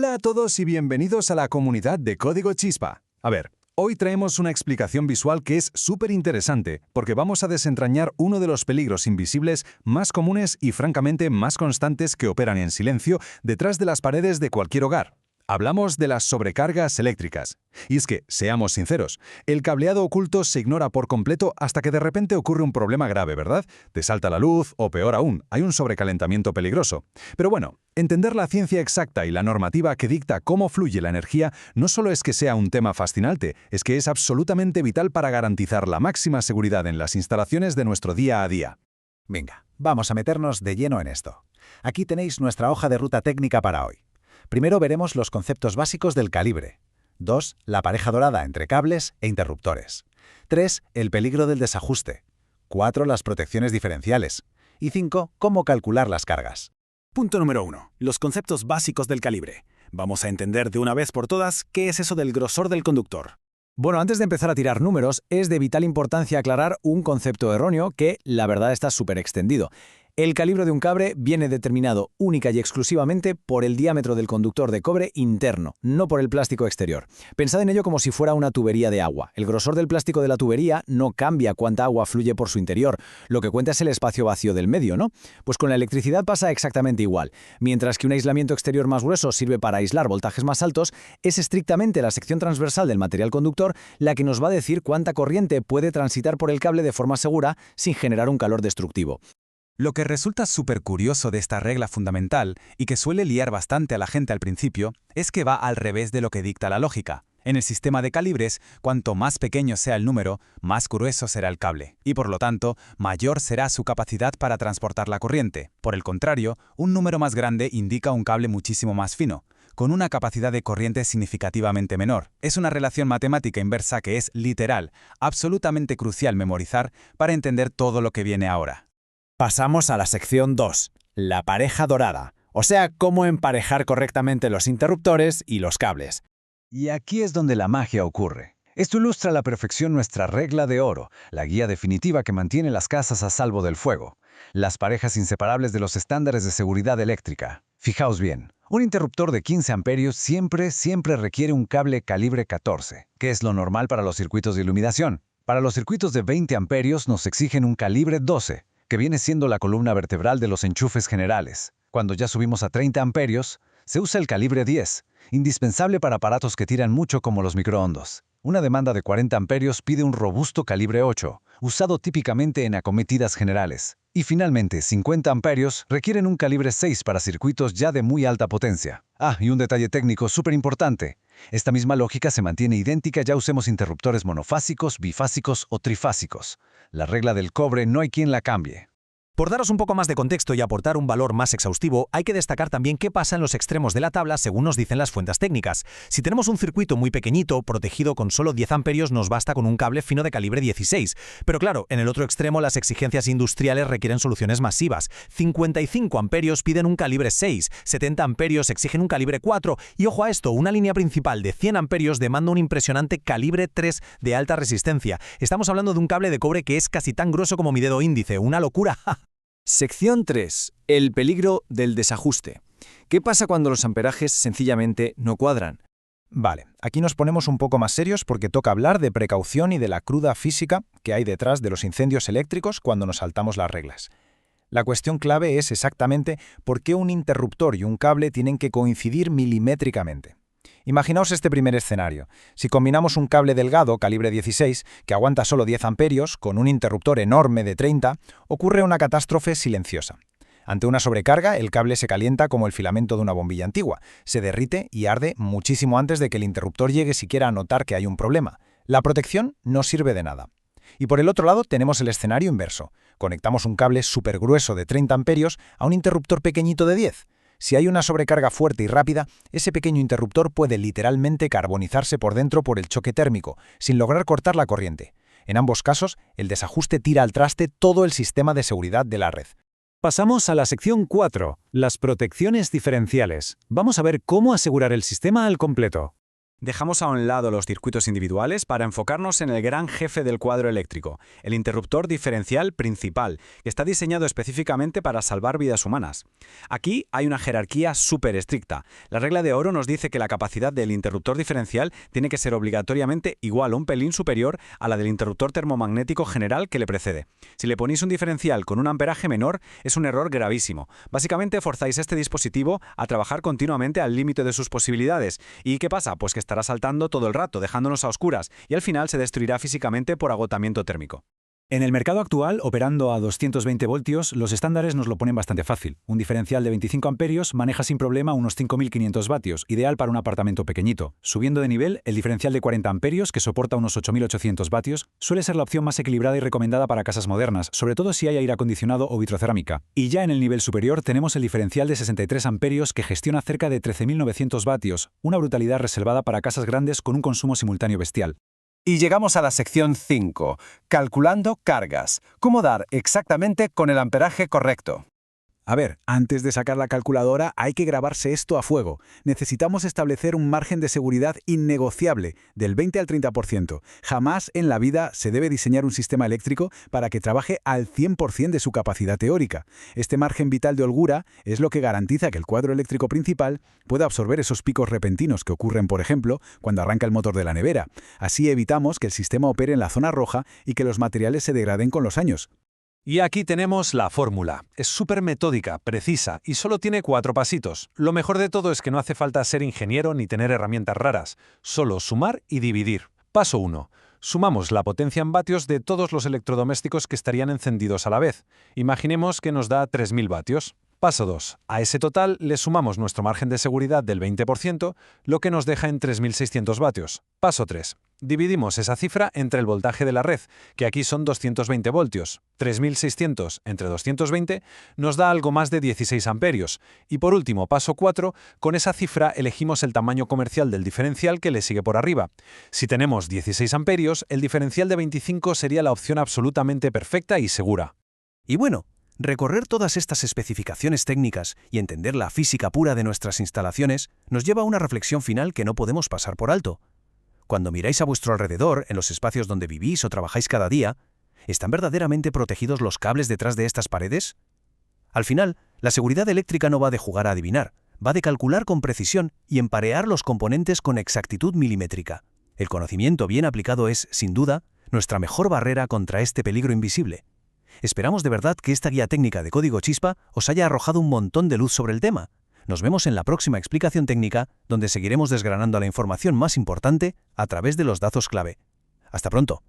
Hola a todos y bienvenidos a la comunidad de Código Chispa. A ver, hoy traemos una explicación visual que es súper interesante porque vamos a desentrañar uno de los peligros invisibles más comunes y francamente más constantes que operan en silencio detrás de las paredes de cualquier hogar. Hablamos de las sobrecargas eléctricas. Y es que, seamos sinceros, el cableado oculto se ignora por completo hasta que de repente ocurre un problema grave, ¿verdad? Te salta la luz o, peor aún, hay un sobrecalentamiento peligroso. Pero bueno, entender la ciencia exacta y la normativa que dicta cómo fluye la energía no solo es que sea un tema fascinante, es que es absolutamente vital para garantizar la máxima seguridad en las instalaciones de nuestro día a día. Venga, vamos a meternos de lleno en esto. Aquí tenéis nuestra hoja de ruta técnica para hoy. Primero veremos los conceptos básicos del calibre. 2. La pareja dorada entre cables e interruptores. 3. El peligro del desajuste. 4. Las protecciones diferenciales. Y 5. Cómo calcular las cargas. Punto número 1. Los conceptos básicos del calibre. Vamos a entender de una vez por todas qué es eso del grosor del conductor. Bueno, antes de empezar a tirar números, es de vital importancia aclarar un concepto erróneo que, la verdad, está súper extendido. El calibre de un cable viene determinado única y exclusivamente por el diámetro del conductor de cobre interno, no por el plástico exterior. Pensad en ello como si fuera una tubería de agua. El grosor del plástico de la tubería no cambia cuánta agua fluye por su interior. Lo que cuenta es el espacio vacío del medio, ¿no? Pues con la electricidad pasa exactamente igual. Mientras que un aislamiento exterior más grueso sirve para aislar voltajes más altos, es estrictamente la sección transversal del material conductor la que nos va a decir cuánta corriente puede transitar por el cable de forma segura sin generar un calor destructivo. Lo que resulta súper curioso de esta regla fundamental, y que suele liar bastante a la gente al principio, es que va al revés de lo que dicta la lógica. En el sistema de calibres, cuanto más pequeño sea el número, más grueso será el cable, y por lo tanto, mayor será su capacidad para transportar la corriente. Por el contrario, un número más grande indica un cable muchísimo más fino, con una capacidad de corriente significativamente menor. Es una relación matemática inversa que es literal, absolutamente crucial memorizar para entender todo lo que viene ahora. Pasamos a la sección 2, la pareja dorada, o sea, cómo emparejar correctamente los interruptores y los cables. Y aquí es donde la magia ocurre. Esto ilustra a la perfección nuestra regla de oro, la guía definitiva que mantiene las casas a salvo del fuego. Las parejas inseparables de los estándares de seguridad eléctrica. Fijaos bien, un interruptor de 15 amperios siempre requiere un cable calibre 14, que es lo normal para los circuitos de iluminación. Para los circuitos de 20 amperios nos exigen un calibre 12, que viene siendo la columna vertebral de los enchufes generales. Cuando ya subimos a 30 amperios, se usa el calibre 10, indispensable para aparatos que tiran mucho como los microondas. Una demanda de 40 amperios pide un robusto calibre 8, usado típicamente en acometidas generales. Y finalmente, 50 amperios requieren un calibre 6 para circuitos ya de muy alta potencia. Y un detalle técnico súper importante. Esta misma lógica se mantiene idéntica ya usemos interruptores monofásicos, bifásicos o trifásicos. La regla del cobre no hay quien la cambie. Por daros un poco más de contexto y aportar un valor más exhaustivo, hay que destacar también qué pasa en los extremos de la tabla según nos dicen las fuentes técnicas. Si tenemos un circuito muy pequeñito, protegido con solo 10 amperios, nos basta con un cable fino de calibre 16. Pero claro, en el otro extremo las exigencias industriales requieren soluciones masivas. 55 amperios piden un calibre 6, 70 amperios exigen un calibre 4 y ojo a esto, una línea principal de 100 amperios demanda un impresionante calibre 3 de alta resistencia. Estamos hablando de un cable de cobre que es casi tan grueso como mi dedo índice, una locura. Sección 3. El peligro del desajuste. ¿Qué pasa cuando los amperajes sencillamente no cuadran? Vale, aquí nos ponemos un poco más serios porque toca hablar de precaución y de la cruda física que hay detrás de los incendios eléctricos cuando nos saltamos las reglas. La cuestión clave es exactamente por qué un interruptor y un cable tienen que coincidir milimétricamente. Imaginaos este primer escenario. Si combinamos un cable delgado calibre 16 que aguanta solo 10 amperios con un interruptor enorme de 30, ocurre una catástrofe silenciosa. Ante una sobrecarga, el cable se calienta como el filamento de una bombilla antigua, se derrite y arde muchísimo antes de que el interruptor llegue siquiera a notar que hay un problema. La protección no sirve de nada. Y por el otro lado tenemos el escenario inverso. Conectamos un cable súper grueso de 30 amperios a un interruptor pequeñito de 10. Si hay una sobrecarga fuerte y rápida, ese pequeño interruptor puede literalmente carbonizarse por dentro por el choque térmico, sin lograr cortar la corriente. En ambos casos, el desajuste tira al traste todo el sistema de seguridad de la red. Pasamos a la sección 4, las protecciones diferenciales. Vamos a ver cómo asegurar el sistema al completo. Dejamos a un lado los circuitos individuales para enfocarnos en el gran jefe del cuadro eléctrico, el interruptor diferencial principal, que está diseñado específicamente para salvar vidas humanas. Aquí hay una jerarquía súper estricta. La regla de oro nos dice que la capacidad del interruptor diferencial tiene que ser obligatoriamente igual o un pelín superior a la del interruptor termomagnético general que le precede. Si le ponéis un diferencial con un amperaje menor, es un error gravísimo. Básicamente forzáis este dispositivo a trabajar continuamente al límite de sus posibilidades. ¿Y qué pasa? Pues que estará saltando todo el rato, dejándonos a oscuras, y al final se destruirá físicamente por agotamiento térmico. En el mercado actual, operando a 220 voltios, los estándares nos lo ponen bastante fácil. Un diferencial de 25 amperios maneja sin problema unos 5.500 vatios, ideal para un apartamento pequeñito. Subiendo de nivel, el diferencial de 40 amperios, que soporta unos 8.800 vatios, suele ser la opción más equilibrada y recomendada para casas modernas, sobre todo si hay aire acondicionado o vitrocerámica. Y ya en el nivel superior tenemos el diferencial de 63 amperios, que gestiona cerca de 13.900 vatios, una brutalidad reservada para casas grandes con un consumo simultáneo bestial. Y llegamos a la sección 5, calculando cargas. ¿Cómo dar exactamente con el amperaje correcto? A ver, antes de sacar la calculadora hay que grabarse esto a fuego. Necesitamos establecer un margen de seguridad innegociable, del 20 al 30%. Jamás en la vida se debe diseñar un sistema eléctrico para que trabaje al 100% de su capacidad teórica. Este margen vital de holgura es lo que garantiza que el cuadro eléctrico principal pueda absorber esos picos repentinos que ocurren, por ejemplo, cuando arranca el motor de la nevera. Así evitamos que el sistema opere en la zona roja y que los materiales se degraden con los años. Y aquí tenemos la fórmula. Es súper metódica, precisa y solo tiene 4 pasitos. Lo mejor de todo es que no hace falta ser ingeniero ni tener herramientas raras. Solo sumar y dividir. Paso 1. Sumamos la potencia en vatios de todos los electrodomésticos que estarían encendidos a la vez. Imaginemos que nos da 3.000 vatios. Paso 2. A ese total le sumamos nuestro margen de seguridad del 20%, lo que nos deja en 3.600 vatios. Paso 3. Dividimos esa cifra entre el voltaje de la red, que aquí son 220 voltios. 3.600 entre 220 nos da algo más de 16 amperios. Y por último, paso 4, con esa cifra elegimos el tamaño comercial del diferencial que le sigue por arriba. Si tenemos 16 amperios, el diferencial de 25 sería la opción absolutamente perfecta y segura. Y bueno, recorrer todas estas especificaciones técnicas y entender la física pura de nuestras instalaciones nos lleva a una reflexión final que no podemos pasar por alto. Cuando miráis a vuestro alrededor, en los espacios donde vivís o trabajáis cada día, ¿están verdaderamente protegidos los cables detrás de estas paredes? Al final, la seguridad eléctrica no va de jugar a adivinar, va de calcular con precisión y emparear los componentes con exactitud milimétrica. El conocimiento bien aplicado es, sin duda, nuestra mejor barrera contra este peligro invisible. Esperamos de verdad que esta guía técnica de Código Chispa os haya arrojado un montón de luz sobre el tema. Nos vemos en la próxima explicación técnica, donde seguiremos desgranando la información más importante a través de los datos clave. Hasta pronto.